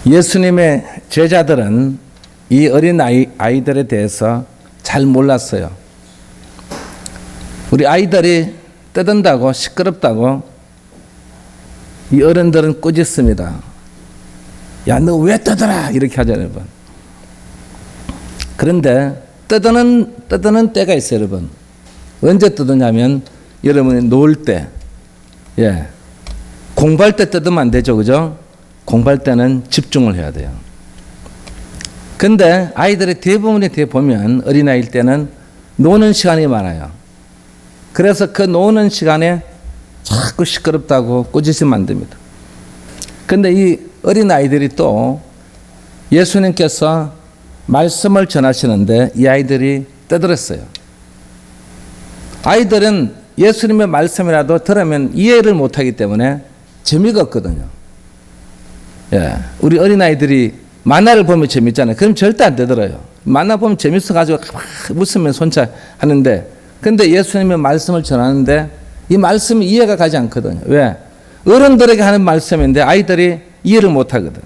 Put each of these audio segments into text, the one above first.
예수님의 제자들은 이 어린 아이들에 대해서 잘 몰랐어요. 우리 아이들이 떠든다고 시끄럽다고 이 어른들은 꾸짖습니다. 야, 너 왜 떠들어? 이렇게 하잖아요, 여러분. 그런데 떠드는 때가 있어요, 여러분. 언제 떠드냐면 여러분이 놀 때, 공부할 때 떠들면 안 되죠, 그죠? 공부할 때는 집중을 해야 돼요. 근데 아이들의 대부분이 보면 어린아이일 때는 노는 시간이 많아요. 그래서 그 노는 시간에 자꾸 시끄럽다고 꾸짖으면 안 됩니다. 근데 이 어린아이들이 또 예수님께서 말씀을 전하시는데 이 아이들이 떠들었어요. 아이들은 예수님의 말씀이라도 들으면 이해를 못하기 때문에 재미가 없거든요. 우리 어린아이들이 만화를 보면 재밌잖아요. 그럼 절대 안 되더라요. 만화 보면 재밌어가지고 웃으면 손차 하는데, 근데 예수님의 말씀을 전하는데 이 말씀이 이해가 가지 않거든요. 왜? 어른들에게 하는 말씀인데 아이들이 이해를 못하거든.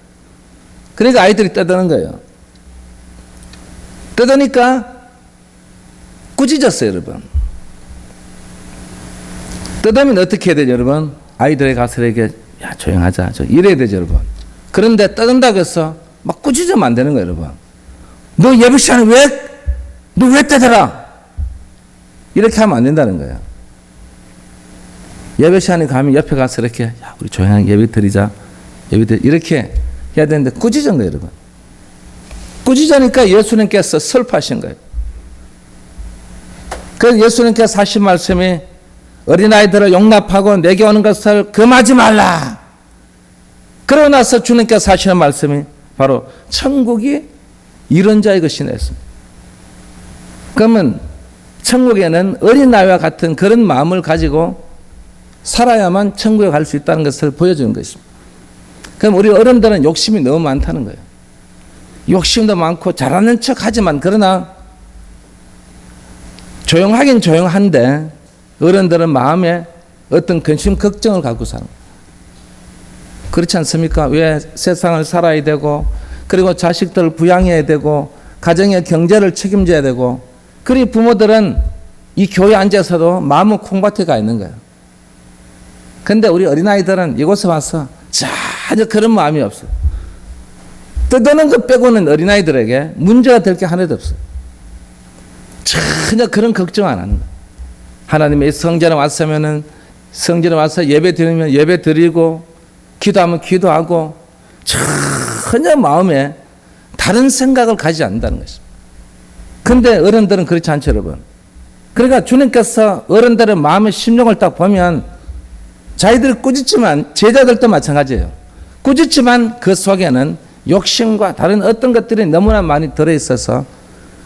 그러니까 아이들이 떠드는 거예요. 떠드니까 꾸짖었어요, 여러분. 떠들면 어떻게 해야 되죠, 여러분? 아이들에게 가서 이렇게, 야, 조용하자. 이래야 되죠, 여러분. 그런데 떠든다고 해서 막 꾸짖으면 안 되는 거예요, 여러분. 너 예배 시간에 너 왜 떠들어? 이렇게 하면 안 된다는 거예요. 예배 시간에 가면 옆에 가서 이렇게, 야, 우리 조용하게 예배 드리자. 이렇게 해야 되는데 꾸짖은 거예요, 여러분. 꾸짖으니까 예수님께서 슬퍼하신 거예요. 그래서 예수님께서 하신 말씀이 어린아이들을 용납하고 내게 오는 것을 금하지 말라. 그러고 나서 주님께서 하시는 말씀이 바로 천국이 이런 자의 것이네 했습니다. 그러면 천국에는 어린아이와 같은 그런 마음을 가지고 살아야만 천국에 갈 수 있다는 것을 보여주는 것입니다. 그럼 우리 어른들은 욕심이 너무 많다는 거예요. 욕심도 많고 잘하는 척 하지만 그러나 조용하긴 조용한데 어른들은 마음에 어떤 근심 걱정을 갖고 사는 거예요. 그렇지 않습니까? 왜 세상을 살아야 되고 그리고 자식들을 부양해야 되고 가정의 경제를 책임져야 되고, 그리 부모들은 이 교회에 앉아서도 마음은 콩밭에 가 있는 거예요. 그런데 우리 어린아이들은 이곳에 와서 전혀 그런 마음이 없어요. 떠드는 것 빼고는 어린아이들에게 문제가 될 게 하나도 없어요. 전혀 그런 걱정 안 하는 거예요. 하나님의 성전에 왔으면은 성전에 와서 예배 드리면 예배 드리고 기도하면 기도하고 전혀 마음에 다른 생각을 가지지 않는다는 것입니다. 그런데 어른들은 그렇지 않죠, 여러분. 그러니까 주님께서 어른들의 마음의 심령을 딱 보면 자기들이 꾸짖지만 제자들도 마찬가지예요. 꾸짖지만 그 속에는 욕심과 다른 어떤 것들이 너무나 많이 들어있어서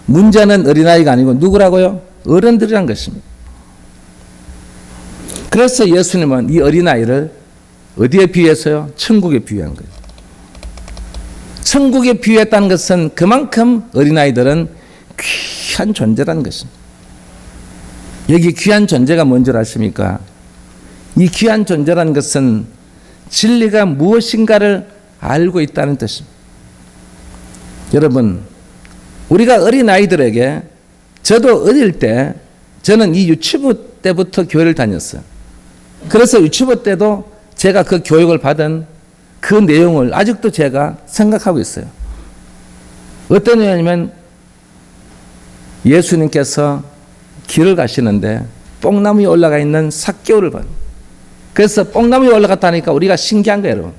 문제는 어린아이가 아니고 누구라고요? 어른들이란 것입니다. 그래서 예수님은 이 어린아이를 어디에 비유해서요? 천국에 비유한 거예요. 천국에 비유했다는 것은 그만큼 어린아이들은 귀한 존재라는 것입니다. 여기 귀한 존재가 뭔지 아십니까? 이 귀한 존재라는 것은 진리가 무엇인가를 알고 있다는 뜻입니다. 여러분, 우리가 어린아이들에게, 저도 어릴 때 저는 이 유치부 때부터 교회를 다녔어요. 그래서 유치부 때도 제가 그 교육을 받은 그 내용을 아직도 제가 생각하고 있어요. 어떤 내용이냐면 예수님께서 길을 가시는데 뽕나무 위에 올라가 있는 삭개오를 봐요. 그래서 뽕나무 위에 올라갔다니까 우리가 신기한 거예요, 여러분.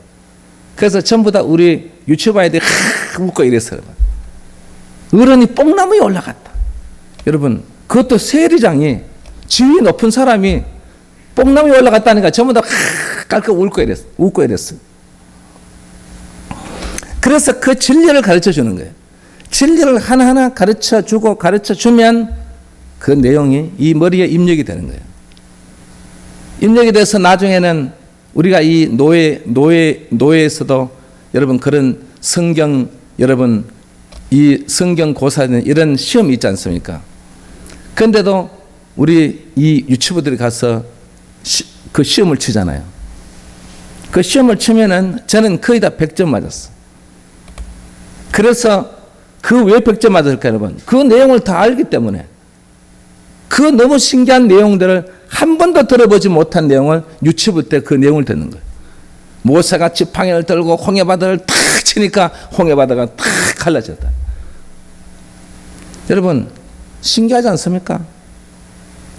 그래서 전부 다 우리 유치부 아이들이 웃고 이랬어요. 어른이 뽕나무 위에 올라갔다. 여러분, 그것도 세리장이 지위 높은 사람이 뽕나무 위에 올라갔다니까 전부 다 깔끔 웃고 이랬어요. 그래서 그 진리를 가르쳐 주는 거예요. 진리를 하나하나 가르쳐 주면 그 내용이 이 머리에 입력이 되는 거예요. 입력이 돼서 나중에는 우리가 이 노예에서도 여러분 그런 성경, 여러분 이 성경 고사는 이런 시험이 있지 않습니까? 그런데도 우리 이 유치부들이 가서 그 시험을 치잖아요. 그 시험을 치면은 저는 거의 다 100점 맞았어. 그래서 그 왜 100점 맞을까 여러분? 그 내용을 다 알기 때문에 그 너무 신기한 내용들을 한 번도 들어보지 못한 내용을 유치부 때 그 내용을 듣는 거예요. 모세가 지팡이를 들고 홍해바다를 탁 치니까 홍해바다가 탁 갈라졌다. 여러분 신기하지 않습니까?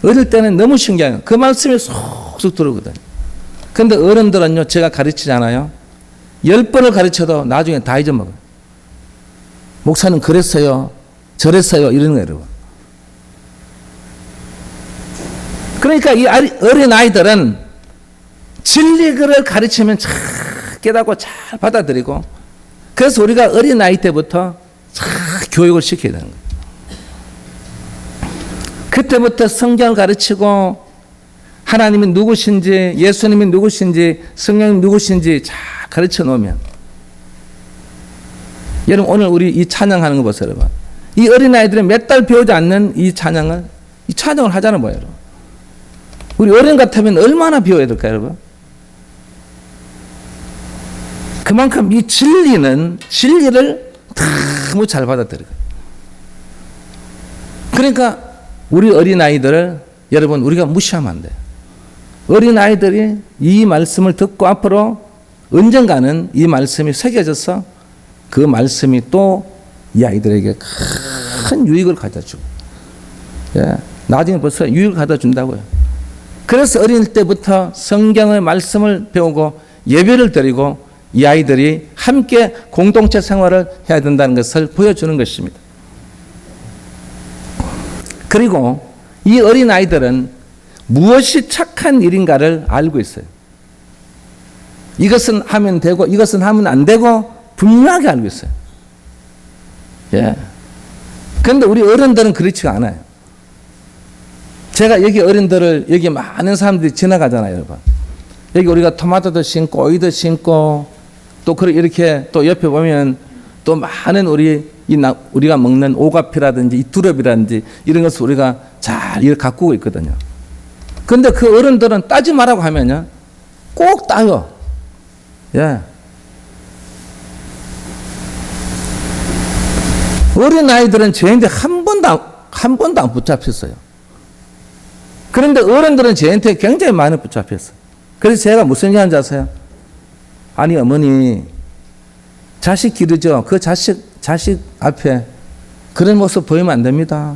어릴 때는 너무 신기해요. 그 말씀이 쏙쏙 들어오거든요. 그런데 어른들은요, 제가 가르치잖아요. 10번을 가르쳐도 나중에 다 잊어먹어요. 목사님 그랬어요, 저랬어요 이러는 거예요, 여러분. 그러니까 이 어린 아이들은 진리를 가르치면 잘 깨닫고 잘 받아들이고, 그래서 우리가 어린 아이 때부터 잘 교육을 시켜야 되는 거예요. 그때부터 성경을 가르치고 하나님이 누구신지, 예수님이 누구신지, 성령이 누구신지 잘 가르쳐 놓으면, 여러분 오늘 우리 이 찬양하는 거 보세요, 여러분. 이 어린아이들이 몇 달 배우지 않는 이 찬양을 하잖아요, 뭐예요, 여러분. 우리 어른 같으면 얼마나 배워야 될까요, 여러분? 그만큼 이 진리를 너무 잘 받아들여요. 그러니까 우리 어린아이들을 여러분 우리가 무시하면 안 돼요. 어린아이들이 이 말씀을 듣고 앞으로 언젠가는 이 말씀이 새겨져서 그 말씀이 또 이 아이들에게 큰 유익을 가져주고, 예, 나중에 벌써 유익을 가져준다고요. 그래서 어릴 때부터 성경의 말씀을 배우고 예배를 드리고 이 아이들이 함께 공동체 생활을 해야 된다는 것을 보여주는 것입니다. 그리고 이 어린 아이들은 무엇이 착한 일인가를 알고 있어요. 이것은 하면 되고 이것은 하면 안 되고 분명하게 알고 있어요. 예. 그런데 우리 어른들은 그렇지가 않아요. 제가 여기 어른들을, 여기 많은 사람들이 지나가잖아요, 여러분. 여기 우리가 토마토도 심고 오이도 심고 또 이렇게 또 옆에 보면 또 많은 우리가 먹는 오가피라든지 이두릅이라든지 이런 것을 우리가 잘 이렇게 가꾸고 있거든요. 그런데 그 어른들은 따지 말라고 하면요, 꼭 따요. 예. 어린 아이들은 저한테 한 번도 안 붙잡혔어요. 그런데 어른들은 저한테 굉장히 많이 붙잡혔어요. 그래서 제가 무슨 얘기 하는지 아세요? 아니 어머니, 자식 기르죠. 그 자식 앞에 그런 모습 보이면 안 됩니다.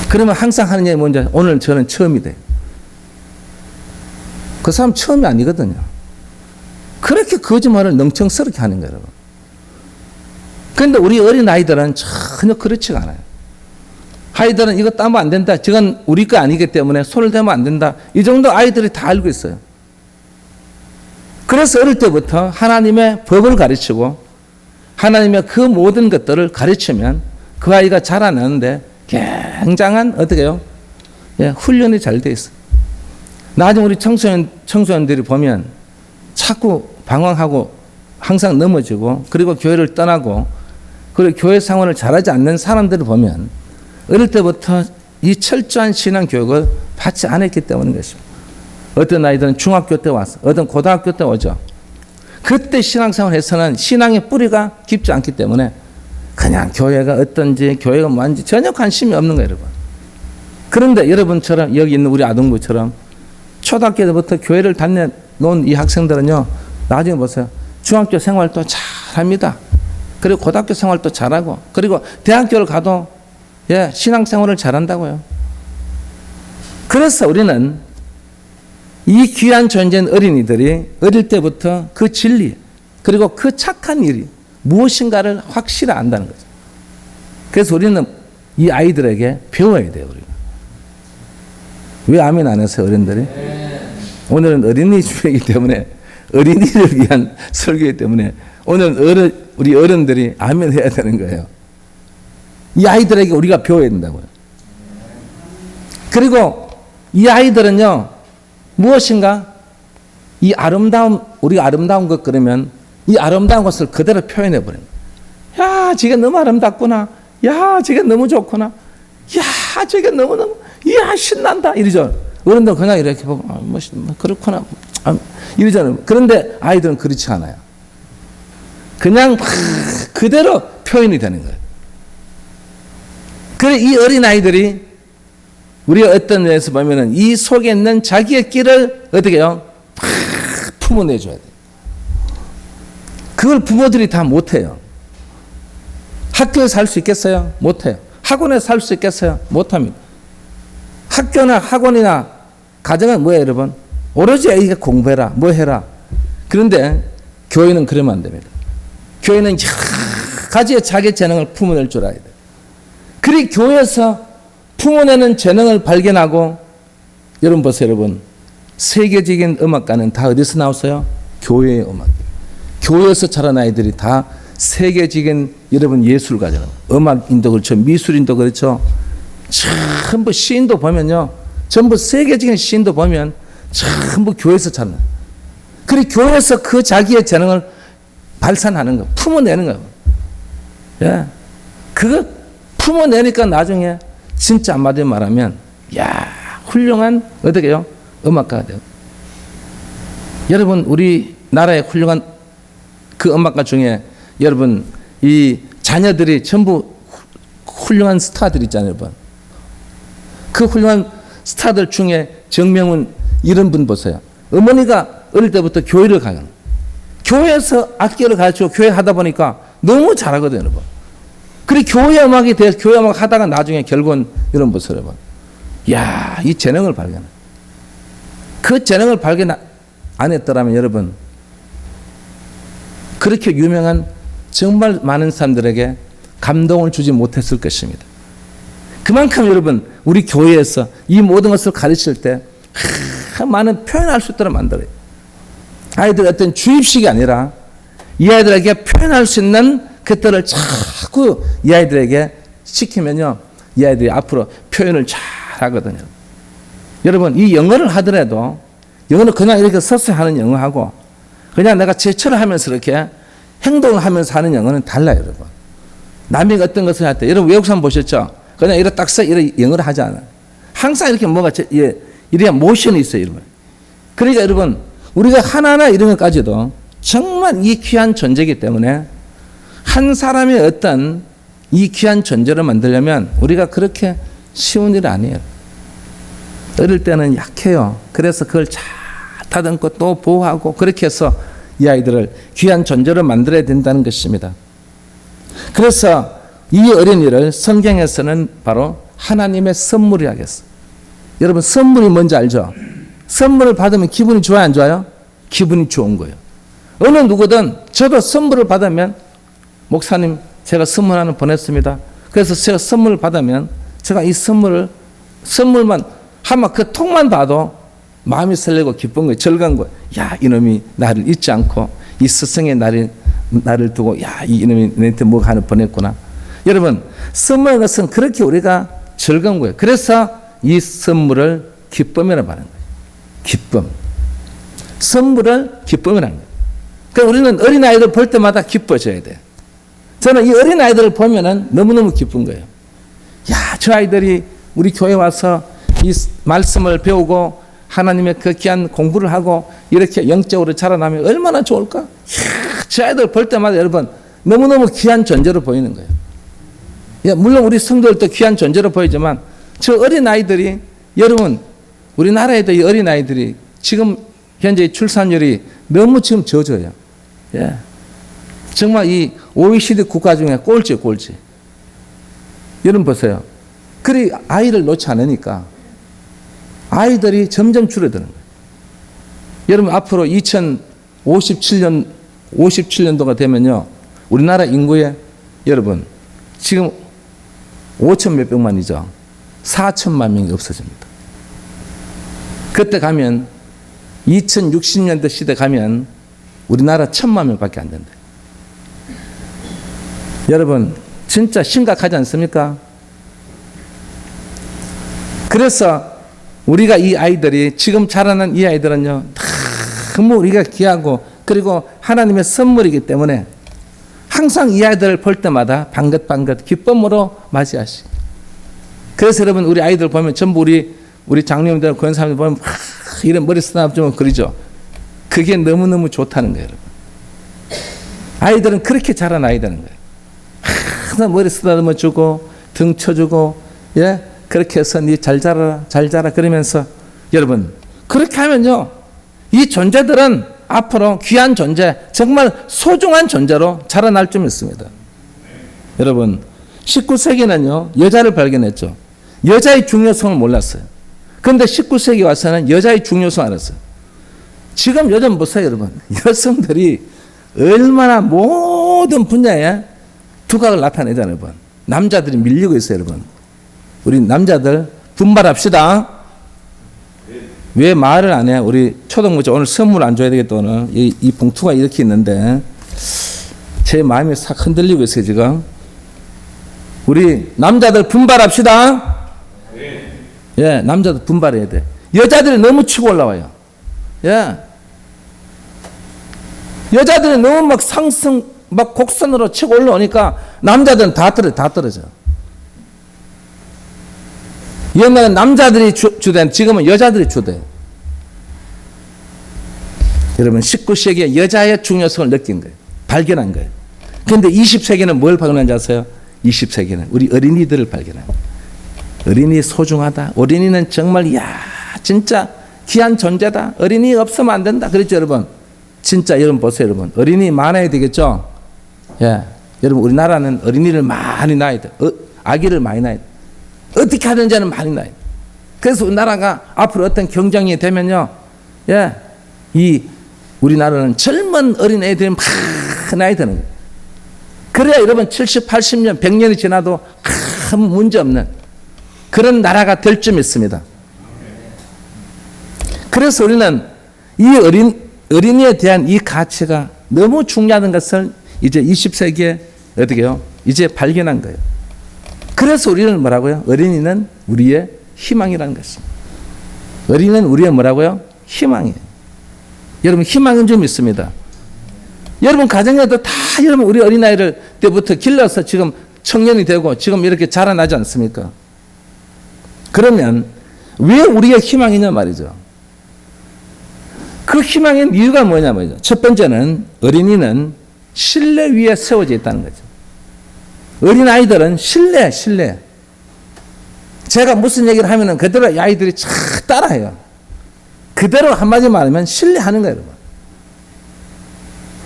그러면 항상 하는 얘기 뭔지, 오늘 저는 처음이 돼요. 그 사람 처음이 아니거든요. 그렇게 거짓말을 능청스럽게 하는 거예요, 여러분. 그런데 우리 어린 아이들은 전혀 그렇지가 않아요. 아이들은 이거 따면 안 된다, 저건 우리 거 아니기 때문에 손을 대면 안 된다, 이 정도 아이들이 다 알고 있어요. 그래서 어릴 때부터 하나님의 법을 가르치고 하나님의 그 모든 것들을 가르치면 그 아이가 자라나는데 굉장한 어떻게요? 예, 훈련이 잘 돼 있어요. 나중에 우리 청소년들이 보면 자꾸 방황하고 항상 넘어지고, 그리고 교회를 떠나고, 그리고 교회 생활을 잘하지 않는 사람들을 보면 어릴 때부터 이 철저한 신앙 교육을 받지 않았기 때문인 것입니다. 어떤 아이들은 중학교 때 와서, 어떤 고등학교 때 오죠. 그때 신앙생활을 해서는 신앙의 뿌리가 깊지 않기 때문에 그냥 교회가 어떤지, 교회가 뭔지 전혀 관심이 없는 거예요, 여러분. 그런데 여러분처럼, 여기 있는 우리 아동부처럼 초등학교 때부터 교회를 다녀놓은 이 학생들은요, 나중에 보세요. 중학교 생활도 잘합니다. 그리고 고등학교 생활도 잘하고, 그리고 대학교를 가도 예, 신앙생활을 잘한다고요. 그래서 우리는 이 귀한 존재인 어린이들이 어릴 때부터 그 진리, 그리고 그 착한 일이 무엇인가를 확실히 안다는 거죠. 그래서 우리는 이 아이들에게 배워야 돼요, 우리가. 왜 아멘 안 하세요, 어른들이? 오늘은 어린이 주일이기 때문에, 어린이를 위한 설교이기 때문에 오늘 우리 어른들이 아멘 해야 되는 거예요. 이 아이들에게 우리가 배워야 된다고요. 그리고 이 아이들은요, 무엇인가 이 아름다움, 우리가 아름다운 것 그러면 이 아름다운 것을 그대로 표현해 버려요. 야, 저게 너무 아름답구나. 야, 저게 너무 좋구나. 야, 저게 너무너무, 야, 신난다. 이러죠. 어른들은 그냥 이렇게 보고, 그렇구나. 이러잖아요. 그런데 아이들은 그렇지 않아요. 그냥 그대로 표현이 되는 거예요. 그래 이 어린아이들이 우리가 어떤 데서 보면은 이 속에 있는 자기의 끼를 어떻게 해요? 품어내줘야 돼요. 그걸 부모들이 다 못해요. 학교에서 할 수 있겠어요? 못해요. 학원에서 할 수 있겠어요? 못합니다. 학교나 학원이나 가정은 뭐예요, 여러분? 오로지 애가 공부해라, 뭐 해라. 그런데 교회는 그러면 안 됩니다. 교회는 여러 가지의 자기 재능을 품어낼 줄 알아야 돼요. 그리 교회에서 품어내는 재능을 발견하고, 여러분 보세요, 여러분. 세계적인 음악가는 다 어디서 나왔어요? 교회의 음악. 교회에서 자란 아이들이 다 세계적인 여러분 예술가잖아요. 음악인도 그렇죠. 미술인도 그렇죠. 전부 시인도 보면요. 전부 세계적인 시인도 보면 전부 교회에서 자란. 그리고 교회에서 그 자기의 재능을 발산하는 거, 품어내는 거예요. 예. 그거 품어내니까 나중에 진짜 한마디로 말하면, 야, 훌륭한, 어떻게 해요? 음악가가 돼요. 여러분, 우리나라의 훌륭한 그 음악가 중에 여러분, 이 자녀들이 전부 훌륭한 스타들 있잖아요, 여러분. 그 훌륭한 스타들 중에 정명훈 이런 분 보세요. 어머니가 어릴 때부터 교회를 가요. 교회에서 악기를 가르치고 교회 하다 보니까 너무 잘하거든요, 여러분. 그리고 교회 음악이 돼서 교회 음악 하다가 나중에 결국은 이런 보세요, 여러분. 이야, 이 재능을 발견해. 그 재능을 발견 안 했더라면 여러분, 그렇게 유명한 정말 많은 사람들에게 감동을 주지 못했을 것입니다. 그만큼 여러분, 우리 교회에서 이 모든 것을 가르칠 때 많은 표현할 수 있도록 만들어요. 아이들 어떤 주입식이 아니라 이 아이들에게 표현할 수 있는 것들을 자꾸 이 아이들에게 시키면요, 이 아이들이 앞으로 표현을 잘 하거든요. 여러분, 이 영어를 하더라도 영어는 그냥 이렇게 서서 하는 영어하고 그냥 내가 제철을 하면서 이렇게 행동을 하면서 하는 영어는 달라요, 여러분. 남이 어떤 것을 할 때, 여러분 외국 사람 보셨죠? 그냥 이렇게 딱 써, 이렇게 영어를 하지 않아요. 항상 이렇게 뭐가, 이래야 모션이 있어요, 여러분. 그러니까 여러분, 우리가 하나하나 이런 것까지도 정말 이 귀한 존재이기 때문에 한 사람의 어떤 이 귀한 존재를 만들려면 우리가 그렇게 쉬운 일 아니에요. 어릴 때는 약해요. 그래서 그걸 잘 다듬고 또 보호하고 그렇게 해서 이 아이들을 귀한 존재로 만들어야 된다는 것입니다. 그래서 이 어린이를 성경에서는 바로 하나님의 선물이라고 했어요. 여러분, 선물이 뭔지 알죠? 선물을 받으면 기분이 좋아요, 안 좋아요? 기분이 좋은 거예요. 어느 누구든 저도 선물을 받으면, 목사님 제가 선물 하나 보냈습니다. 그래서 제가 선물을 받으면 제가 이 선물만 한번 그 통만 봐도 마음이 설레고 기쁜 거예요. 즐거운 거예요. 야, 이놈이 나를 잊지 않고 이 스승의 나를 두고, 야, 이놈이 내한테 뭐 하나 보냈구나. 여러분, 선물하는 것은 그렇게 우리가 즐거운 거예요. 그래서 이 선물을 기쁨이라고 하는 거예요. 기쁨. 선물을 기쁨이라는 거예요. 그러니까 우리는 어린아이들 볼 때마다 기뻐져야 돼요. 저는 이 어린아이들을 보면은 너무너무 기쁜 거예요. 야, 저 아이들이 우리 교회 와서 이 말씀을 배우고 하나님의 그 귀한 공부를 하고 이렇게 영적으로 자라나면 얼마나 좋을까? 이야, 저 아이들 볼 때마다 여러분 너무너무 귀한 존재로 보이는 거예요. 야, 물론 우리 성도들도 귀한 존재로 보이지만 저 어린아이들이, 여러분, 우리나라에도 이 어린아이들이 지금 현재 출산율이 너무 지금 젖어요. 예. 정말 이 OECD 국가 중에 꼴찌예요, 꼴찌. 여러분 보세요. 그리 아이를 놓지 않으니까 아이들이 점점 줄어드는 거예요. 여러분, 앞으로 2057년도가 되면요, 우리나라 인구의, 여러분, 지금 5천 몇백만이죠. 4천만 명이 없어집니다. 그때 가면 2060년대 시대 가면 우리나라 1,000만 명밖에 안 된다. 여러분, 진짜 심각하지 않습니까? 그래서 우리가 이 아이들이, 지금 자라는 이 아이들은요, 너무 우리가 귀하고 그리고 하나님의 선물이기 때문에 항상 이 아이들을 볼 때마다 방긋방긋 기쁨으로 맞이하시. 그래서 여러분, 우리 아이들 보면 전부 우리 장로님들 그런 사람들 보면 이런 머리 쓰다듬으면 그러죠. 그게 너무너무 좋다는 거예요, 여러분. 아이들은 그렇게 자라나야 되는 거예요. 항상 머리 쓰다듬어 주고 등 쳐주고, 예, 그렇게 해서 니 잘 자라라, 잘 자라 그러면서, 여러분 그렇게 하면요, 이 존재들은 앞으로 귀한 존재, 정말 소중한 존재로 자라날 줄 믿습니다. 여러분 19세기는요 여자를 발견했죠. 여자의 중요성을 몰랐어요. 그런데 19세기 와서는 여자의 중요성을 알았어요. 지금 요즘 보세요 여러분, 여성들이 얼마나 모든 분야에 두각을 나타내잖아요. 여러분, 남자들이 밀리고 있어요. 여러분, 우리 남자들 분발합시다. 왜 말을 안 해? 우리 초등부장 오늘 선물 안 줘야 되겠다. 오늘 이 봉투가 이렇게 있는데 제 마음이 싹 흔들리고 있어요 지금. 우리 남자들 분발합시다. 예, 남자들 분발해야 돼. 여자들이 너무 치고 올라와요. 예, 여자들이 너무 막 상승, 막 곡선으로 치고 올라오니까 남자들은 다 떨어져. 옛날엔 남자들이 주된, 지금은 여자들이 주대. 여러분 19세기에 여자의 중요성을 느낀 거예요. 발견한 거예요. 그런데 20세기는 뭘 발견한지 아세요? 20세기는 우리 어린이들을 발견해요. 어린이 소중하다. 어린이는 정말 진짜 귀한 존재다. 어린이 없으면 안 된다. 그렇죠 여러분? 진짜 여러분 보세요 여러분. 어린이 많아야 되겠죠? 예, 여러분 우리나라는 어린이를 많이 낳아야 돼. 아기를 많이 낳아야 돼. 어떻게 하든지는 많이 낳아야 돼. 그래서 우리나라가 앞으로 어떤 경쟁이 되면요, 예, 이 우리나라는 젊은 어린 애들이 막 낳아야 되는 거예요. 그래야 여러분 70, 80년, 100년이 지나도 큰 문제 없는 그런 나라가 될 줄 믿습니다. 그래서 우리는 이 어린이에 대한 이 가치가 너무 중요한 것을 이제 20세기에 어떻게 해요? 이제 발견한 거예요. 그래서 우리는 뭐라고요? 어린이는 우리의 희망이라는 것입니다. 어린이는 우리의 뭐라고요? 희망이에요. 여러분 희망인 줄 믿습니다. 여러분 가정에도 다 여러분 우리 어린아이를 때부터 길러서 지금 청년이 되고 지금 이렇게 자라나지 않습니까? 그러면 왜 우리의 희망이냐 말이죠. 그 희망의 이유가 뭐냐 말이죠. 첫 번째는 어린이는 신뢰 위에 세워져 있다는 거죠. 어린아이들은 신뢰. 제가 무슨 얘기를 하면은 그대로 이 아이들이 쫙 따라해요. 그대로 한마디 말하면 신뢰하는 거예요, 여러분.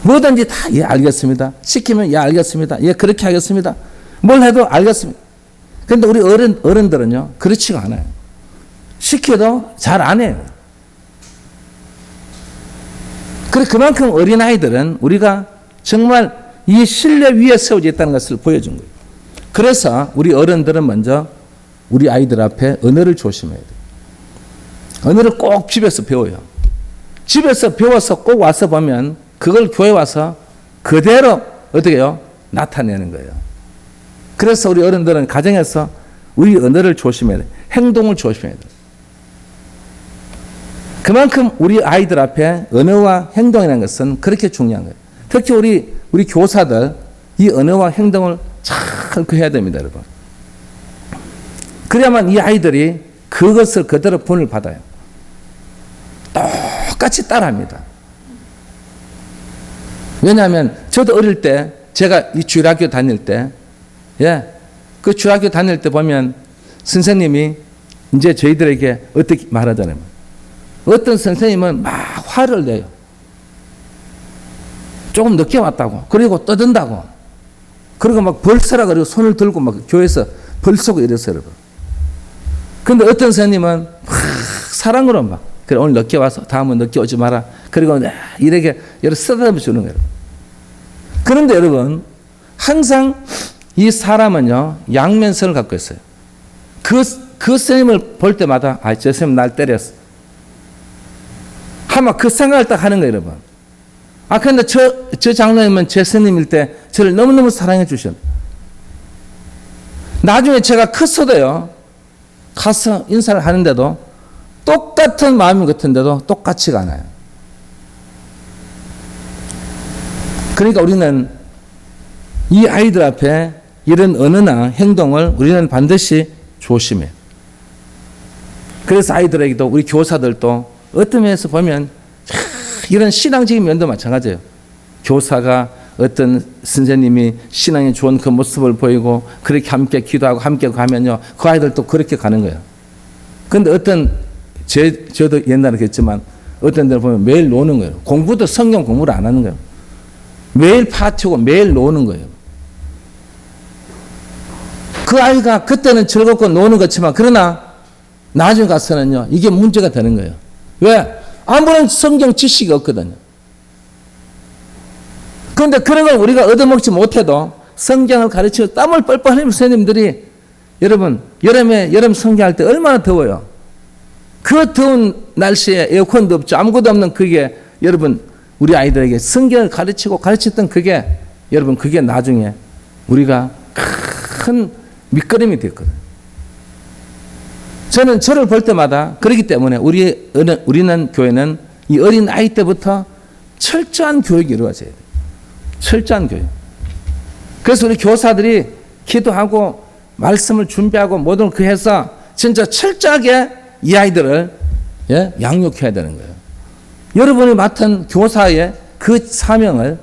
뭐든지 다, 예, 알겠습니다. 시키면, 예, 알겠습니다. 예, 그렇게 하겠습니다. 뭘 해도 알겠습니다. 그런데 우리 어른들은요, 그렇지가 않아요. 시켜도 잘 안 해요. 그래, 그만큼 어린아이들은 우리가 정말 이 신뢰 위에 세워져 있다는 것을 보여준 거예요. 그래서 우리 어른들은 먼저 우리 아이들 앞에 언어를 조심해야 돼요. 언어를 꼭 집에서 배워요. 집에서 배워서 꼭 와서 보면 그걸 교회 와서 그대로 어떻게 해요? 나타내는 거예요. 그래서 우리 어른들은 가정에서 우리 언어를 조심해야 돼요. 행동을 조심해야 돼요. 그만큼 우리 아이들 앞에 언어와 행동이라는 것은 그렇게 중요한 거예요. 특히 우리 교사들 이 언어와 행동을 잘 해야 됩니다, 여러분. 그래야만 이 아이들이 그것을 그대로 본을 받아요. 똑같이 따라합니다. 왜냐하면 저도 어릴 때 제가 이 주일학교 다닐 때, 예, 그 주일학교 다닐 때 보면 선생님이 이제 저희들에게 어떻게 말하잖아요. 어떤 선생님은 막 화를 내요. 조금 늦게 왔다고. 그리고 떠든다고. 그리고 막 벌써라 그리고 손을 들고 막 교회에서 벌 쏘고 이랬어요, 여러분. 근데 어떤 선생님은 사랑으로 막, 그래, 오늘 늦게 와서 다음은 늦게 오지 마라. 그리고 이렇게 여러 쓰다듬어 주는 거예요. 그런데 여러분, 항상 이 사람은요, 양면성을 갖고 있어요. 그 선생님을 볼 때마다, 아, 저 선생님 날 때렸어. 아마 그 생각을 딱 하는 거예요, 여러분. 아, 근데 저 장로님은 제 스님일 때 저를 너무너무 사랑해 주셨어요. 나중에 제가 컸어도요, 가서 인사를 하는데도 똑같은 마음이 같은데도 똑같지가 않아요. 그러니까 우리는 이 아이들 앞에 이런 언어나 행동을 우리는 반드시 조심해요. 그래서 아이들에게도 우리 교사들도 어떤 면에서 보면 이런 신앙적인 면도 마찬가지예요. 교사가 어떤 선생님이 신앙의 좋은 그 모습을 보이고 그렇게 함께 기도하고 함께 가면요, 그 아이들도 그렇게 가는 거예요. 그런데 저도 옛날에 그랬지만 어떤 데를 보면 매일 노는 거예요. 공부도 성경 공부를 안 하는 거예요. 매일 파티고 매일 노는 거예요. 그 아이가 그때는 즐겁고 노는 거지만 그러나 나중에 가서는요, 이게 문제가 되는 거예요. 왜? 아무런 성경 지식이 없거든요. 그런데 그런 걸 우리가 얻어먹지 못해도 성경을 가르치고 땀을 뻘뻘 흘리는 선생님들이, 여러분, 여름 성경할 때 얼마나 더워요. 그 더운 날씨에 에어컨도 없죠. 아무것도 없는 그게, 여러분, 우리 아이들에게 성경을 가르쳤던 그게, 여러분, 그게 나중에 우리가 큰 밑거름이 됐거든요. 저는 저를 볼 때마다 그렇기 때문에 우리는 교회는 이 어린 아이 때부터 철저한 교육이 이루어져야 돼요. 철저한 교육. 그래서 우리 교사들이 기도하고 말씀을 준비하고 모든 그 해서 진짜 철저하게 이 아이들을 양육해야 되는 거예요. 여러분이 맡은 교사의 그 사명을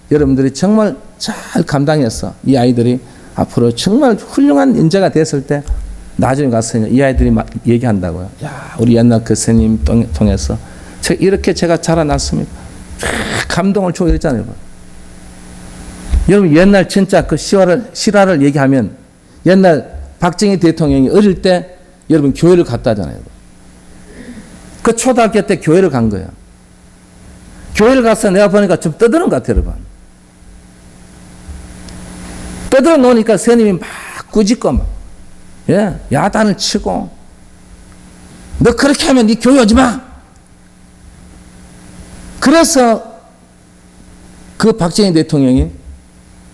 여러분들이 정말 잘 감당해서 이 아이들이 앞으로 정말 훌륭한 인재가 됐을 때 나중에 가서 이 아이들이 막 얘기한다고요. 야, 우리 옛날 그 스님 통해서 이렇게 제가 자라났습니다. 감동을 주고 이랬잖아요. 여러분, 옛날 진짜 그 실화를 얘기하면 옛날 박정희 대통령이 어릴 때 여러분 교회를 갔다 하잖아요. 그 초등학교 때 교회를 간 거예요. 교회를 가서 내가 보니까 좀 떠드는 것 같아요, 여러분. 떠들어 놓으니까 스님이 막 꾸짖고 막, 야단을 치고, 너 그렇게 하면 네 교회 오지 마. 그래서 그 박정희 대통령이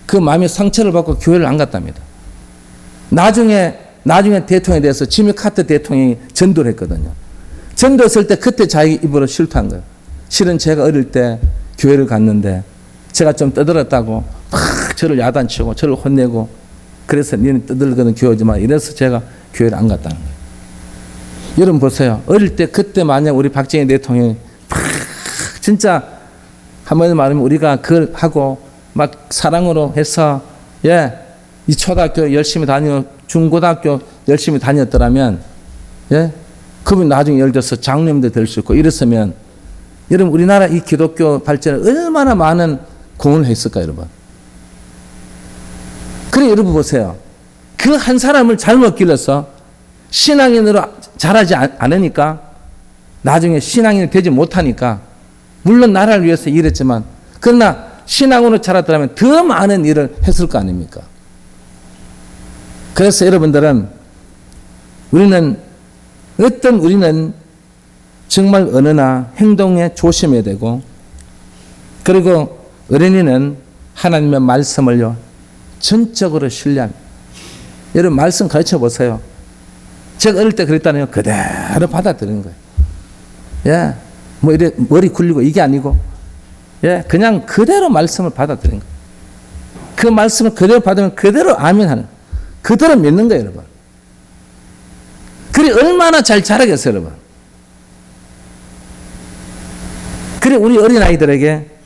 그 마음의 상처를 받고 교회를 안 갔답니다. 나중에 대통령에 대해서 지미 카터 대통령이 전도를 했거든요. 전도했을 때 그때 자기 입으로 실토한 거예요. 실은 제가 어릴 때 교회를 갔는데 제가 좀 떠들었다고 막 저를 야단치고 저를 혼내고, 그래서 니는 떠들거든 교회 오지 마. 이래서 제가 교회를 안 갔다는 거예요. 여러분 보세요. 어릴 때 그때 만약 우리 박정희 대통령이 막 진짜 한마디로 말하면 우리가 그걸 하고 막 사랑으로 해서 이 초등학교 열심히 다니고 중고등학교 열심히 다녔더라면 그분 나중에 예를 들어서 장로님도 될 수 있고 이랬으면 여러분 우리나라 이 기독교 발전에 얼마나 많은 공헌을 했을까요, 여러분? 그래, 여러분 보세요. 그 한 사람을 잘못 길러서 신앙인으로 자라지 않으니까 나중에 신앙인이 되지 못하니까, 물론 나라를 위해서 일했지만 그러나 신앙으로 자랐더라면 더 많은 일을 했을 거 아닙니까? 그래서 여러분들은 우리는 정말 언어나 행동에 조심해야 되고, 그리고 어린이는 하나님의 말씀을요 전적으로 신뢰합니다. 여러분 말씀 가르쳐 보세요. 제가 어릴 때 그랬다는 그대로 받아들이는 거예요. 뭐 이래 머리 굴리고 이게 아니고, 그냥 그대로 말씀을 받아들이는 거예요. 그 말씀을 그대로 받으면 그대로 아멘 하는, 그대로 믿는 거예요, 여러분. 그래 얼마나 잘 자라겠어요, 여러분. 그래 우리 어린아이들에게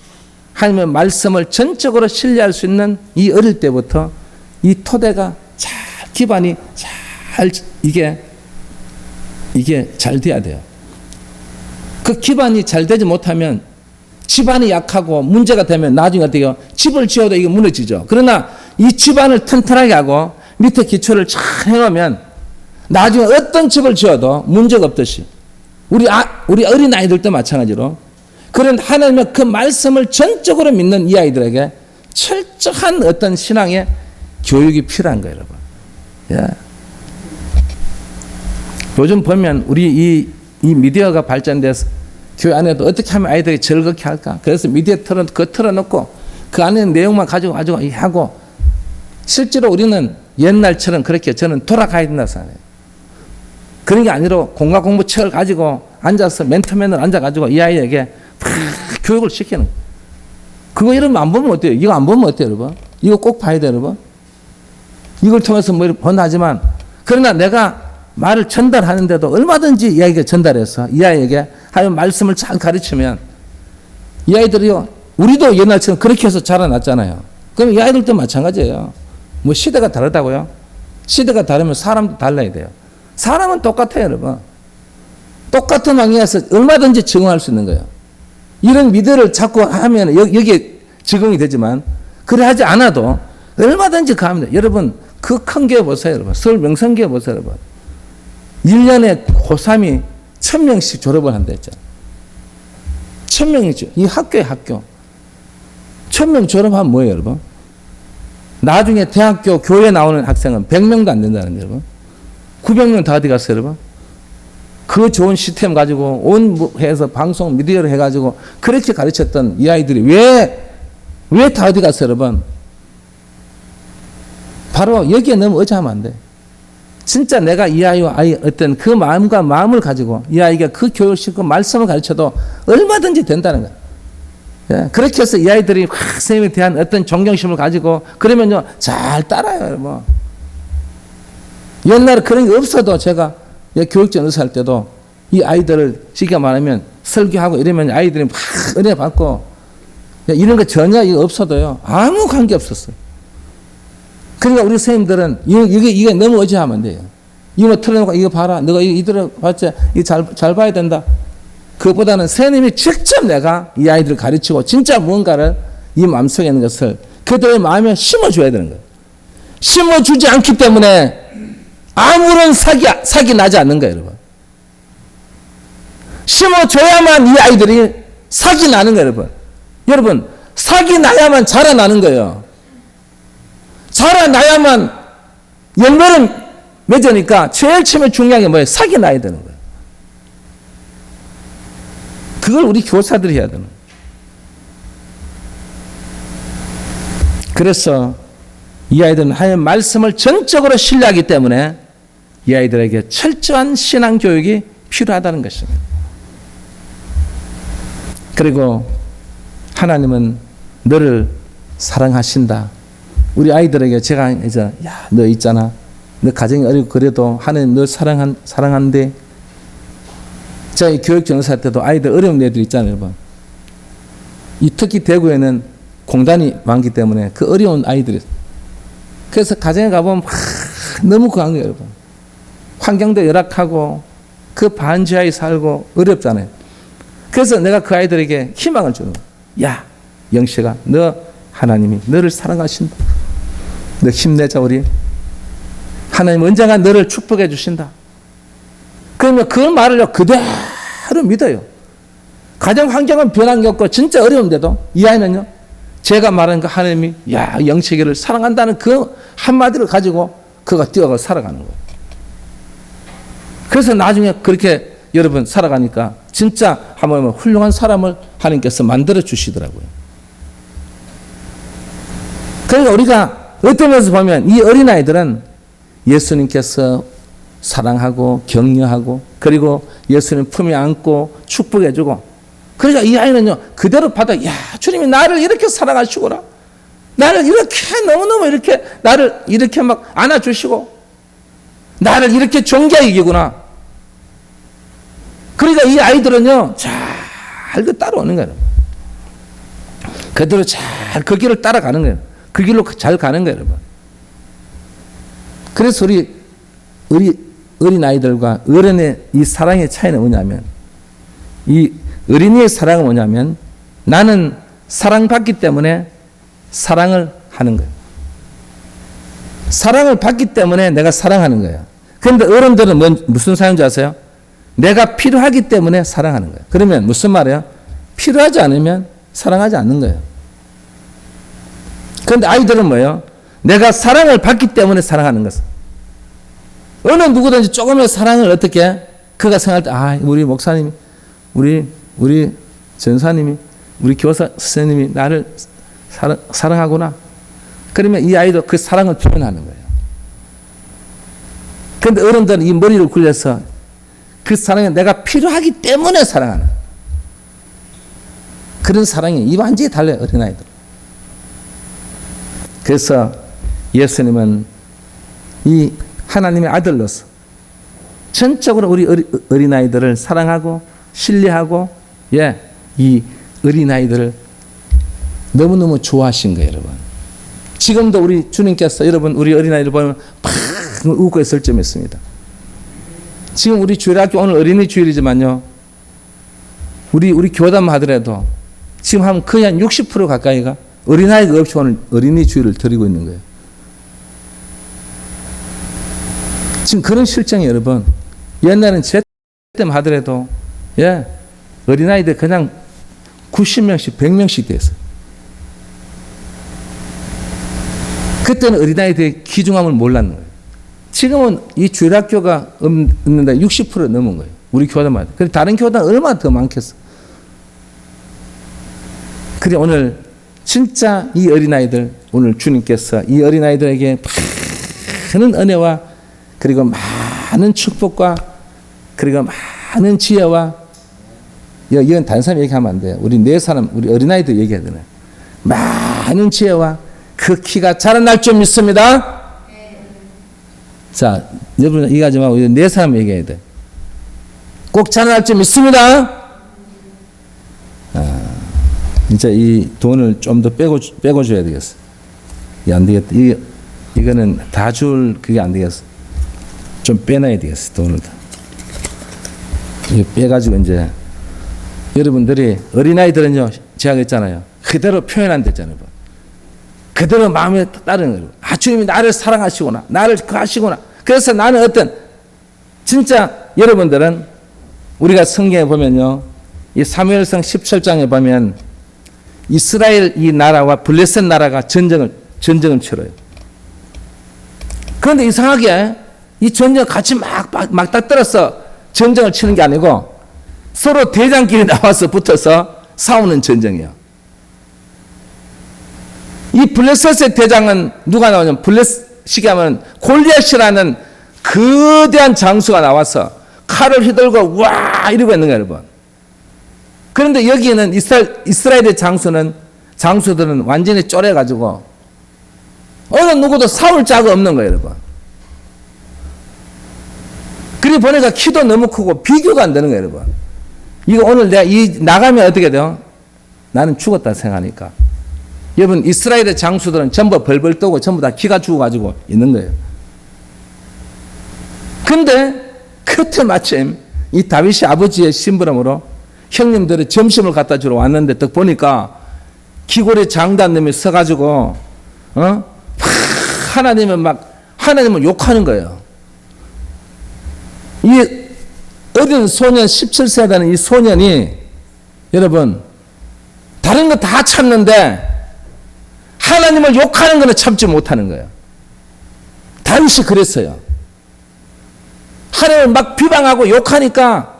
하나님의 말씀을 전적으로 신뢰할 수 있는 이 어릴 때부터 이 토대가 잘, 기반이 잘, 이게 잘 돼야 돼요. 그 기반이 잘 되지 못하면 집안이 약하고 문제가 되면 나중에 어때요? 집을 지어도 이게 무너지죠. 그러나 이 집안을 튼튼하게 하고 밑에 기초를 잘 해놓으면 나중에 어떤 집을 지어도 문제가 없듯이 우리 어린 아이들도 마찬가지로 그런 하나님의 그 말씀을 전적으로 믿는 이 아이들에게 철저한 어떤 신앙의 교육이 필요한 거예요, 여러분. 요즘 보면 우리 이 미디어가 발전돼서 교회 안에도 어떻게 하면 아이들이 즐겁게 할까? 그래서 미디어 틀어놓고 그 안에 내용만 가지고 하고, 실제로 우리는 옛날처럼 그렇게 저는 돌아가야 된다고 생각해요. 그런 게 아니라 공부 책을 가지고 앉아서 멘토맨으로 앉아가지고 이 아이에게 교육을 시키는 거예요. 그거 여러분 안 보면 어때요? 이거 안 보면 어때요, 여러분? 이거 꼭 봐야 돼요, 여러분. 이걸 통해서 뭐 본다지만, 그러나 내가 말을 전달하는데도 얼마든지 이 아이에게 전달해서 이 아이에게 하나님 말씀을 잘 가르치면 이 아이들이요 우리도 옛날처럼 그렇게 해서 자라났잖아요. 그럼 이 아이들도 마찬가지예요. 뭐 시대가 다르다고요? 시대가 다르면 사람도 달라야 돼요. 사람은 똑같아요, 여러분. 똑같은 환경에서 얼마든지 적응할 수 있는 거예요. 이런 미드를 자꾸 하면 여기에 적응이 되지만 그래 하지 않아도 얼마든지 가면 돼요. 여러분 그 큰 교회 보세요, 여러분. 서울 명성교회 보세요, 여러분. 1년에 고3이 1000명씩 졸업을 한다 했잖아요. 1000명이죠. 이 학교에 학교. 1000명 졸업하면 뭐예요, 여러분? 나중에 대학교 교회 나오는 학생은 100명도 안 된다는 거예요, 여러분. 900명 다 어디 갔어요, 여러분? 그 좋은 시스템 가지고 온 해서 방송 미디어를 해가지고 그렇게 가르쳤던 이 아이들이 왜 다 어디 갔어요, 여러분? 바로 여기에 너무 의지하면 안 돼. 진짜 내가 이 아이와 어떤 그 마음과 마음을 가지고 이 아이가 그 교육을 시키고 말씀을 가르쳐도 얼마든지 된다는 거야. 예, 그렇게 해서 이 아이들이 선생님에 대한 어떤 존경심을 가지고 그러면요 잘 따라요, 여러분. 옛날에 그런 게 없어도 제가 교육전 의사 할 때도 이 아이들을 쉽게 말하면 설교하고 이러면 아이들이 막 은혜 받고 이런 거 전혀 이거 없어도요 아무 관계 없었어요. 그러니까 우리 선생님들은 이게 너무 의지하면 안 돼요. 이거 틀어놓고 이거 봐라. 너가 이들을 봤지? 이거 잘 봐야 된다. 그것보다는 선생님이 직접 내가 이 아이들을 가르치고 진짜 무언가를 이 마음속에 있는 것을 그들의 마음에 심어줘야 되는 거예요. 심어주지 않기 때문에 아무런 사기 나지 않는 거예요, 여러분. 심어줘야만 이 아이들이 사기 나는 거예요, 여러분. 여러분, 사기 나야만 자라나는 거예요. 자라나야만 열매를 맺으니까 제일 처음에 중요한 게 뭐예요? 사기 나야 되는 거예요. 그걸 우리 교사들이 해야 되는 거예요. 그래서 이 아이들은 하나님의 말씀을 전적으로 신뢰하기 때문에 이 아이들에게 철저한 신앙 교육이 필요하다는 것입니다. 그리고 하나님은 너를 사랑하신다. 우리 아이들에게 제가 이제 너 있잖아. 너 가정이 어리고 그래도 하나님 너 사랑한대. 제가 교육 전도사 할 때도 아이들 어려운 애들 있잖아요, 여러분. 특히 대구에는 공단이 많기 때문에 그 어려운 아이들이 그래서 가정에 가보면 너무 그한 거예요, 여러분. 환경도 열악하고 그 반지하에 살고 어렵잖아요. 그래서 내가 그 아이들에게 희망을 주는 거예요. 야, 영식아, 너 하나님이 너를 사랑하신다. 너 힘내자, 우리. 하나님 언젠가 너를 축복해 주신다. 그러면 그 말을 그대로 믿어요. 가정 환경은 변한 게 없고 진짜 어려운데도 이 아이는요. 제가 말하는 그 하나님이 영식이를 사랑한다는 그 한마디를 가지고 그가 뛰어가 살아가는 거예요. 그래서 나중에 그렇게 여러분 살아가니까 진짜 한번 훌륭한 사람을 하나님께서 만들어 주시더라고요. 그러니까 우리가 어떤 면에서 보면 이 어린아이들은 예수님께서 사랑하고 격려하고 그리고 예수님 품에 안고 축복해주고 그러니까 이 아이는요 그대로 받아. 주님이 나를 이렇게 사랑하시구나. 나를 이렇게 너무너무 이렇게 나를 이렇게 막 안아주시고 나를 이렇게 존귀하게 여기구나. 그러니까 이 아이들은요 잘 따라오는 거예요. 그대로 잘 그 길을 따라가는 거예요. 그 길로 잘 가는 거예요, 여러분. 그래서 우리 어린아이들과 어른의 이 사랑의 차이는 뭐냐면 이 어린이의 사랑은 뭐냐면 나는 사랑받기 때문에 사랑을 하는 거예요. 사랑을 받기 때문에 내가 사랑하는 거예요. 그런데 어른들은 무슨 사랑인지 아세요? 내가 필요하기 때문에 사랑하는 거예요. 그러면 무슨 말이에요? 필요하지 않으면 사랑하지 않는 거예요. 그런데 아이들은 뭐예요? 내가 사랑을 받기 때문에 사랑하는 것은. 어느 누구든지 조금의 사랑을 어떻게 그가 생각할 때 우리 목사님이 우리 전사님이 우리 교사 선생님이 나를 사랑하구나. 그러면 이 아이도 그 사랑을 표현하는 거예요. 그런데 어른들은 이 머리를 굴려서 그 사랑이 내가 필요하기 때문에 사랑하는 그런 사랑이 이 완전히 달라요, 어린아이들. 그래서 예수님은 이 하나님의 아들로서 전적으로 우리 어린아이들을 사랑하고 신뢰하고 이 어린아이들을 너무너무 좋아하신 거예요, 여러분. 지금도 우리 주님께서 여러분 우리 어린아이를 보면 팍 웃고 있을 점이 있습니다. 지금 우리 주일학교 오늘 어린이 주일이지만요. 우리 교담 하더라도 지금 한 거의 한 60% 가까이가 어린아이가 없이 오늘 어린이 주일을 드리고 있는 거예요. 지금 그런 실정이 여러분. 옛날엔 제 때만 하더라도 예 어린아이들 그냥 90명씩 100명씩 됐어요. 그때는 어린아이들의 귀중함을 몰랐는 거예요. 지금은 이 주일학교가 없는데 60% 넘은 거예요. 우리 교단마다. 그리고 다른 교단은 얼마나 더 많겠어. 그래 오늘 진짜 이 어린아이들 오늘 주님께서 이 어린아이들에게 많은 은혜와 그리고 많은 축복과 그리고 많은 지혜와 이건 다른 사람 얘기하면 안 돼요. 우리 네 사람 우리 어린아이들 얘기해야 되네. 많은 지혜와 그 키가 자라날 줄 믿습니다. 자, 여러분 얘기하지 말고 네 사람 얘기해야 돼. 꼭 자라날 줄 믿습니다. 진짜 이 돈을 좀 더 빼고 줘야 되겠어. 이게 안 되겠다. 이거는 다 줄 그게 안 되겠어. 좀 빼놔야 되겠어. 돈을 다. 이거 빼가지고 이제 여러분들이 어린아이들은요 제가 했잖아요. 그대로 표현 안 됐잖아요. 그대로 마음에 따르는 거예요. 아, 주님이 나를 사랑하시구나. 나를 하시구나. 그래서 나는 어떤, 진짜 여러분들은 우리가 성경에 보면요. 이 사무엘상 17장에 보면 이스라엘 이 나라와 블레셋 나라가 전쟁을 치러요. 그런데 이상하게 이 전쟁 같이 막 따들어서 전쟁을 치는 게 아니고 서로 대장끼리 나와서 붙어서 싸우는 전쟁이에요. 이 블레셋의 대장은 누가 나오냐면 블레셋이 하면 골리앗이라는 거대한 장수가 나와서 칼을 휘둘고 와 이러고 있는 거예요, 여러분. 그런데 여기는 이스라엘의 장수들은 완전히 쫄해가지고 어느 누구도 싸울 자가 없는 거예요, 여러분. 그리 보니까 키도 너무 크고 비교가 안 되는 거예요, 여러분. 이거 오늘 내가 나가면 어떻게 돼요? 나는 죽었다 생각하니까. 여러분 이스라엘의 장수들은 전부 벌벌 떠고 전부 다 기가 죽어가지고 있는 거예요. 근데 그때 마침 이 다윗이 아버지의 심부름으로 형님들이 점심을 갖다 주러 왔는데 딱 보니까 기골에 장단 놈이 서가지고 하나님을 욕하는 거예요. 이 어린 소년 17세 되는 이 소년이 여러분 다른 거 다 참는데 하나님을 욕하는 것은 참지 못하는 거예요. 다윗이 그랬어요. 하나님을 막 비방하고 욕하니까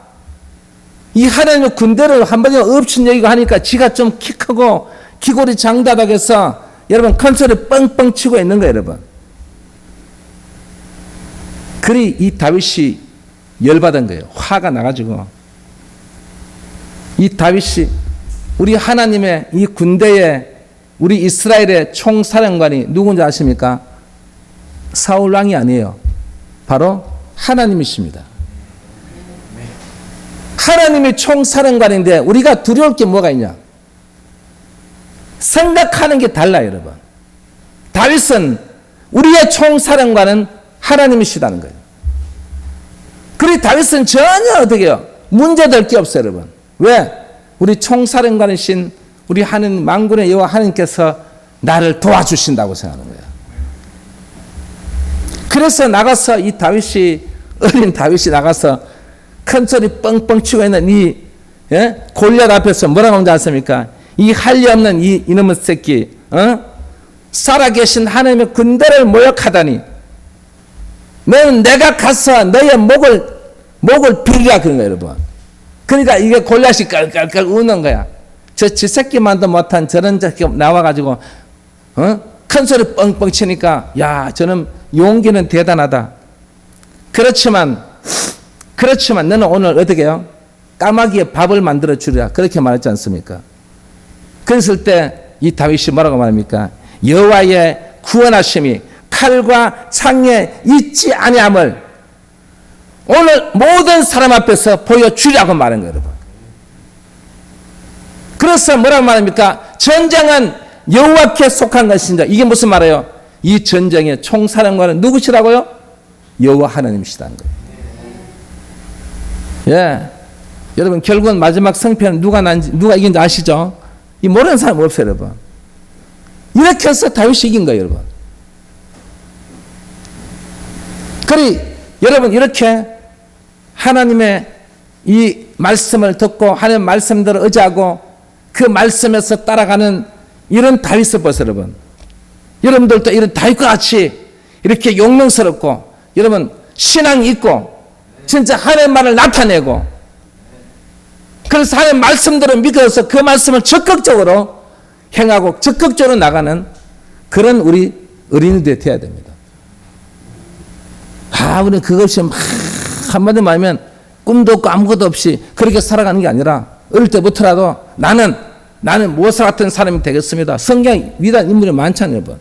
이 하나님의 군대를 한 번에 엎친 얘기가 하니까 지가 좀 키 크고 기골이 장다닥해서 여러분 큰 소리 뻥뻥 치고 있는 거예요, 여러분. 그리 이 다윗이 열받은 거예요. 화가 나가지고 이 다윗이 우리 하나님의 이 군대에 우리 이스라엘의 총사령관이 누군지 아십니까? 사울 왕이 아니에요. 바로 하나님이십니다. 하나님이 총사령관인데 우리가 두려울 게 뭐가 있냐? 생각하는 게 달라요, 여러분. 다윗은 우리의 총사령관은 하나님이시다는 거예요. 그리고 다윗은 전혀 어떻게 해요? 문제될 게 없어요, 여러분. 왜? 우리 총사령관이신 우리 하나님 만군의 여호와 하나님께서 나를 도와주신다고 생각하는 거예요. 그래서 나가서 이 다윗이 어린 다윗이 나가서 큰 소리 뻥뻥 치고 있는 이 골리앗 앞에서 뭐라고 하는지 아십니까? 이 할리 없는 이 이놈의 새끼, 살아계신 하나님의 군대를 모욕하다니, 너는 내가 가서 너의 목을 비리라 그런 거예요, 여러분. 그러니까 이게 골리앗이 깔깔깔 우는 거야. 저 새끼만도 못한 저런 새끼 나와가지고 큰 소리 뻥뻥 치니까 야 저는 용기는 대단하다. 그렇지만 너는 오늘 어떻게 해요? 까마귀에 밥을 만들어 주리라 그렇게 말했지 않습니까? 그랬을 때 이 다윗이 뭐라고 말합니까? 여호와의 구원하심이 칼과 창에 있지 아니함을 오늘 모든 사람 앞에서 보여주려고 말한 거예요, 여러분. 그래서 뭐라고 말합니까? 전쟁은 여호와께 속한 것인가. 이게 무슨 말이에요? 이 전쟁의 총사령관은 누구시라고요? 여호와 하나님이시다는 거예요. 예, 여러분 결국은 마지막 성패는 누가 이긴지 아시죠? 이 모르는 사람 없어요, 여러분. 이렇게 해서 다윗이 이긴 거예요, 여러분. 그리 여러분 이렇게 하나님의 이 말씀을 듣고 하나님의 말씀대로 의지하고 그 말씀에서 따라가는 이런 다윗을 보세요, 여러분. 여러분들도 이런 다윗과 같이 이렇게 용맹스럽고 여러분 신앙이 있고 진짜 하나님의 말을 나타내고 그래서 하나님의 말씀대로 믿어서 그 말씀을 적극적으로 행하고 적극적으로 나가는 그런 우리 어린이들이 되어야 됩니다. 우리는 그것이 막 한마디로 말하면 꿈도 없고 아무것도 없이 그렇게 살아가는 게 아니라 어릴 때부터라도 나는 모세 같은 사람이 되겠습니다. 성경 위대한 인물이 많잖아요, 여러분.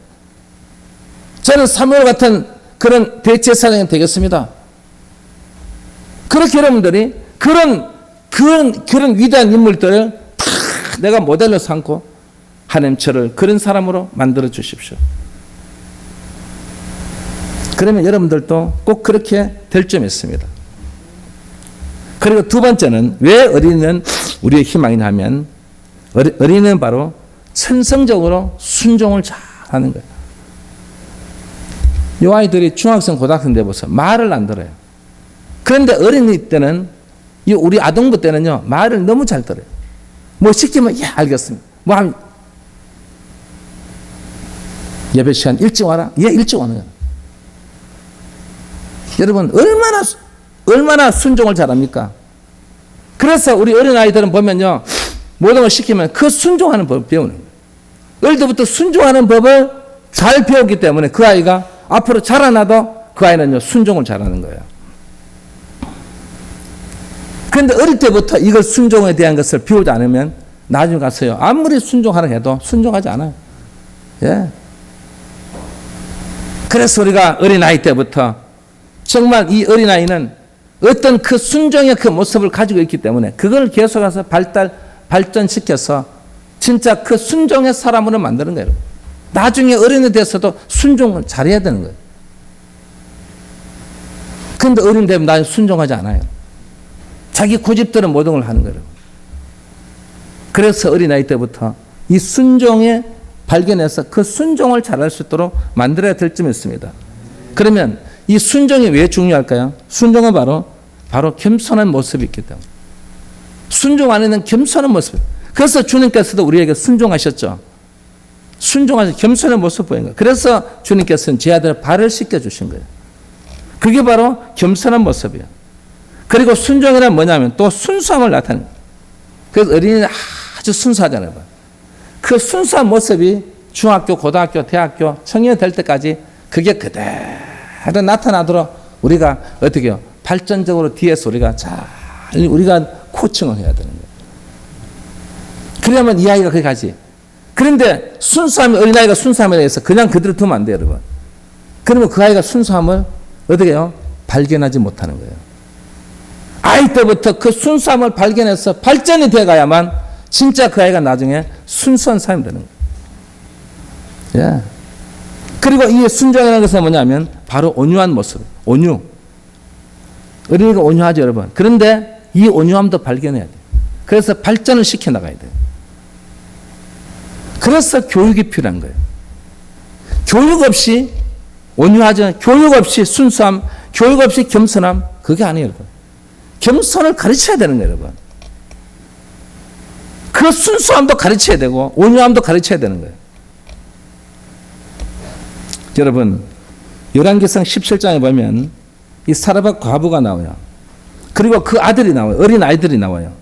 저는 사무엘 같은 그런 대제사장이 되겠습니다. 그렇게 여러분들이 그런 위대한 인물들을 다 내가 모델로 삼고 하나님 저를 그런 사람으로 만들어 주십시오. 그러면 여러분들도 꼭 그렇게 될 점 있습니다. 그리고 두 번째는 왜 어린이는 우리의 희망이냐 하면 어린이는 바로 천성적으로 순종을 잘하는 거예요. 이 아이들이 중학생, 고등학생 되어서 말을 안 들어요. 그런데 어린이 때는 우리 아동부 때는요 말을 너무 잘 들어요. 뭐 시키면 예 알겠습니다. 뭐 하면 예배 시간 일찍 와라. 예 일찍 오는 거예요. 여러분 얼마나 순종을 잘합니까? 그래서 우리 어린아이들은 보면요 모든 걸 시키면 그 순종하는 법을 배우는 거예요. 어릴 때부터 순종하는 법을 잘 배웠기 때문에 그 아이가 앞으로 자라나도 그 아이는요 순종을 잘하는 거예요. 그런데 어릴 때부터 이걸 순종에 대한 것을 배우지 않으면 나중에 가서요 아무리 순종하라 해도 순종하지 않아요. 예. 그래서 우리가 어린아이 때부터 정말 이 어린아이는 어떤 그 순종의 그 모습을 가지고 있기 때문에 그걸 계속해서 발전시켜서 진짜 그 순종의 사람으로 만드는 거예요. 나중에 어른이 돼서도 순종을 잘해야 되는 거예요. 그런데 어른이 되면 나중에 순종하지 않아요. 자기 고집대로 모든 걸 하는 거예요. 그래서 어린아이 때부터 이 순종에 발견해서 그 순종을 잘할 수 있도록 만들어야 될 점이 있습니다. 그러면 이 순종이 왜 중요할까요? 순종은 바로 겸손한 모습이 있기 때문에. 순종 안에는 겸손한 모습. 그래서 주님께서도 우리에게 순종하셨죠. 순종하셔서 겸손한 모습 보인 거예요. 그래서 주님께서는 제 아들을 발을 씻겨주신 거예요. 그게 바로 겸손한 모습이에요. 그리고 순종이란 뭐냐면 또 순수함을 나타내는 거예요. 그래서 어린이는 아주 순수하잖아요. 그 순수한 모습이 중학교, 고등학교, 대학교, 청년이 될 때까지 그게 그대로 나타나도록 우리가 어떻게 해요? 발전적으로 뒤에서 우리가 코칭을 해야 되는 거예요. 그러면 이 아이가 거기 가지. 그런데 어린아이가 순수함에 대해서 그냥 그대로 두면 안 돼요, 여러분. 그러면 그 아이가 순수함을 어떻게 해요? 발견하지 못하는 거예요. 아이 때부터 그 순수함을 발견해서 발전이 돼 가야만 진짜 그 아이가 나중에 순수한 사람이 되는 거예요. 예. 그리고 이 순종이라는 것은 뭐냐면 바로 온유한 모습, 온유. 어린이가 온유하죠, 여러분. 그런데 이 온유함도 발견해야 돼요. 그래서 발전을 시켜나가야 돼요. 그래서 교육이 필요한 거예요. 교육 없이 온유하죠. 교육 없이 순수함, 교육 없이 겸손함, 그게 아니에요, 여러분. 겸손을 가르쳐야 되는 거예요, 여러분. 그 순수함도 가르쳐야 되고 온유함도 가르쳐야 되는 거예요. 여러분, 열왕기상 17장에 보면 이 사르밧 과부가 나와요. 그리고 그 아들이 나와요. 어린 아이들이 나와요.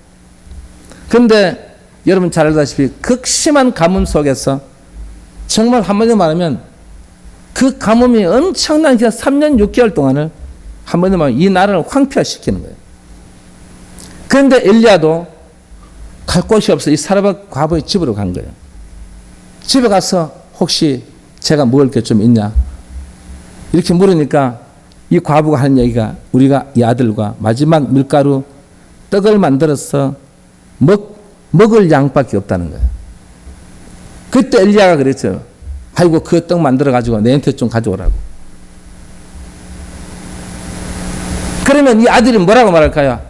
그런데 여러분 잘 알다시피 극심한 가뭄 속에서 정말 한마디로 말하면 그 가뭄이 엄청난 3년 6개월 동안을 한마디로 말하면 이 나라를 황폐화시키는 거예요. 그런데 엘리야도 갈 곳이 없어 이 사르밧 과부의 집으로 간 거예요. 집에 가서 혹시 제가 먹을 게 좀 있냐? 이렇게 물으니까 이 과부가 하는 얘기가 우리가 이 아들과 마지막 밀가루 떡을 만들어서 먹을 양밖에 없다는 거예요. 그때 엘리야가 그랬죠. 아이고 그 떡 만들어 가지고 내한테 좀 가져오라고. 그러면 이 아들이 뭐라고 말할까요?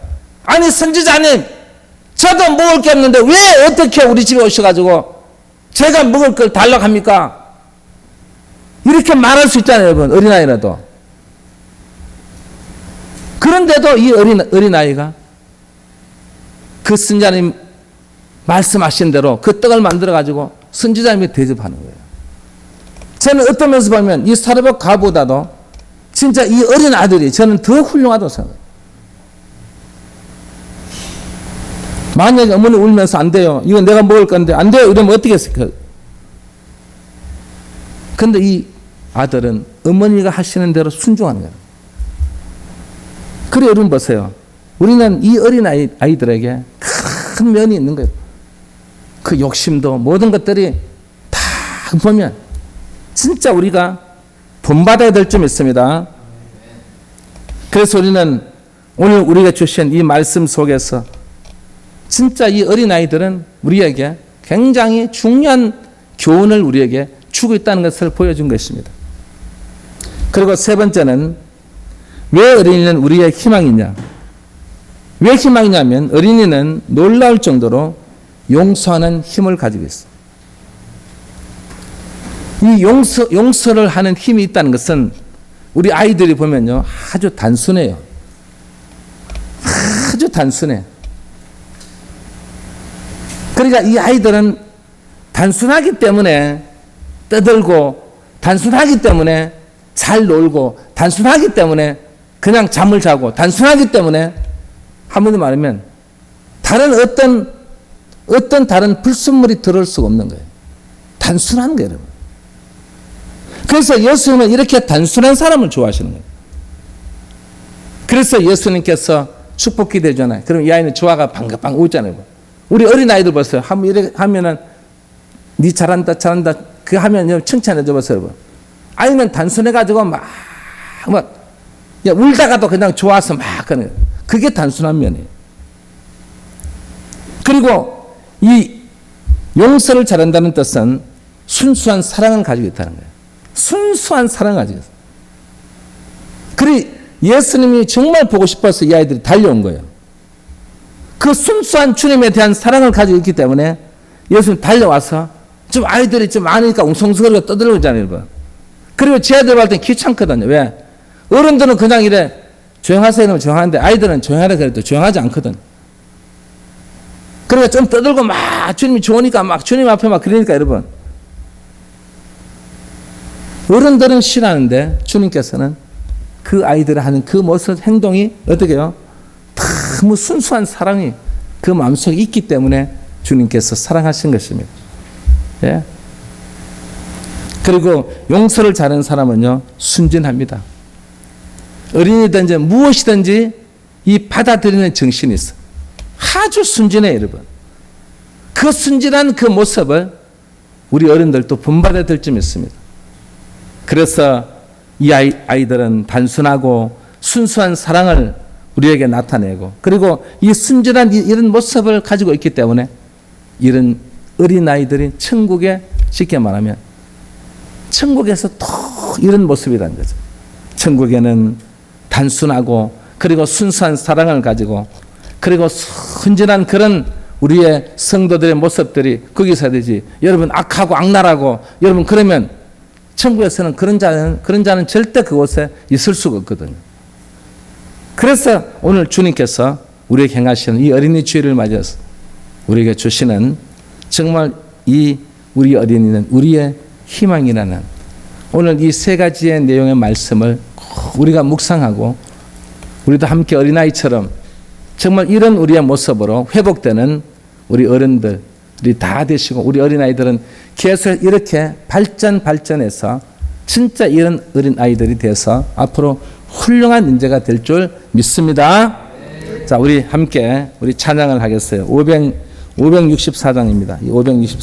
아니 선지자님, 저도 먹을 게 없는데 왜 어떻게 우리 집에 오셔가지고 제가 먹을 걸 달라고 합니까? 이렇게 말할 수 있잖아요, 여러분. 어린아이라도. 그런데도 이 어린아이가 그 선지자님 말씀하신 대로 그 떡을 만들어가지고 선지자님이 대접하는 거예요. 저는 어떤 면에서 보면 이 사르밧 가보다도 진짜 이 어린 아들이 저는 더 훌륭하다고 생각해요. 만약에 어머니 울면서 안 돼요. 이건 내가 먹을 건데 안 돼요. 이러면 어떻게 했을까요? 근데 이 아들은 어머니가 하시는 대로 순종하는 거예요. 그래 여러분 보세요. 우리는 이 어린 아이들에게 큰 면이 있는 거예요. 그 욕심도 모든 것들이 다 보면 진짜 우리가 본받아야 될 점이 있습니다. 그래서 우리는 오늘 우리가 주신 이 말씀 속에서 진짜 이 어린아이들은 우리에게 굉장히 중요한 교훈을 우리에게 주고 있다는 것을 보여준 것입니다. 그리고 세 번째는 왜 어린이는 우리의 희망이냐? 왜 희망이냐면 어린이는 놀라울 정도로 용서하는 힘을 가지고 있어. 이 용서를 하는 힘이 있다는 것은 우리 아이들이 보면요 아주 단순해요. 아주 단순해. 그러니까 이 아이들은 단순하기 때문에 떠들고, 단순하기 때문에 잘 놀고, 단순하기 때문에 그냥 잠을 자고, 단순하기 때문에 한마디로 말하면 다른 어떤 다른 불순물이 들어올 수가 없는 거예요. 단순한 거예요, 여러분. 그래서 예수님은 이렇게 단순한 사람을 좋아하시는 거예요. 그래서 예수님께서 축복기 되잖아요. 그럼 이 아이는 좋아가 방긋방긋 웃잖아요. 우리 어린아이들 보세요. 이렇게 하면은 니 잘한다 그 하면 칭찬해 줘 보세요, 여러분. 아이는 단순해가지고 막 울다가도 그냥 좋아서 막 그러는 거예요. 그게 단순한 면이에요. 그리고 이 용서를 잘한다는 뜻은 순수한 사랑을 가지고 있다는 거예요. 순수한 사랑을 가지고 있어요. 그리 예수님이 정말 보고 싶어서 이 아이들이 달려온 거예요. 그 순수한 주님에 대한 사랑을 가지고 있기 때문에 예수님 달려와서 좀 아이들이 좀 많으니까 웅성성거리고 떠들어오잖아요, 여러분. 그리고 제 아이들 볼 땐 귀찮거든요. 왜? 어른들은 그냥 이래 조용하세요 이러면 조용한데 아이들은 조용하라 그래도 조용하지 않거든. 그러니까 좀 떠들고 막 주님이 좋으니까 막 주님 앞에 막 그러니까 여러분. 어른들은 싫어하는데 주님께서는 그 아이들이 하는 그 모습, 행동이 어떻게 해요? 너무 순수한 사랑이 그 마음속에 있기 때문에 주님께서 사랑하신 것입니다. 예? 그리고 용서를 잘하는 사람은요, 순진합니다. 어린이든지 무엇이든지 이 받아들이는 정신이 있어. 아주 순진해, 여러분. 그 순진한 그 모습을 우리 어른들도 본받아야 될 점이 있습니다. 그래서 이 아이들은 단순하고 순수한 사랑을 우리에게 나타내고, 그리고 이 순진한 이런 모습을 가지고 있기 때문에 이런 어린아이들이 천국에, 쉽게 말하면 천국에서 또 이런 모습이라는 거죠. 천국에는 단순하고 그리고 순수한 사랑을 가지고 그리고 순진한 그런 우리의 성도들의 모습들이 거기서 되지. 여러분 악하고 악랄하고 여러분 그러면 천국에서는 그런 자는 절대 그곳에 있을 수가 없거든요. 그래서 오늘 주님께서 우리에게 행하시는 이 어린이 주일을 맞아서 우리에게 주시는 정말 이 우리 어린이는 우리의 희망이라는 오늘 이 세 가지의 내용의 말씀을 우리가 묵상하고 우리도 함께 어린아이처럼 정말 이런 우리의 모습으로 회복되는 우리 어른들이 다 되시고 우리 어린아이들은 계속 이렇게 발전해서 진짜 이런 어린아이들이 돼서 앞으로 훌륭한 인재가 될 줄 믿습니다. 자, 우리 함께 우리 찬양을 하겠어요. 564장입니다. 564장.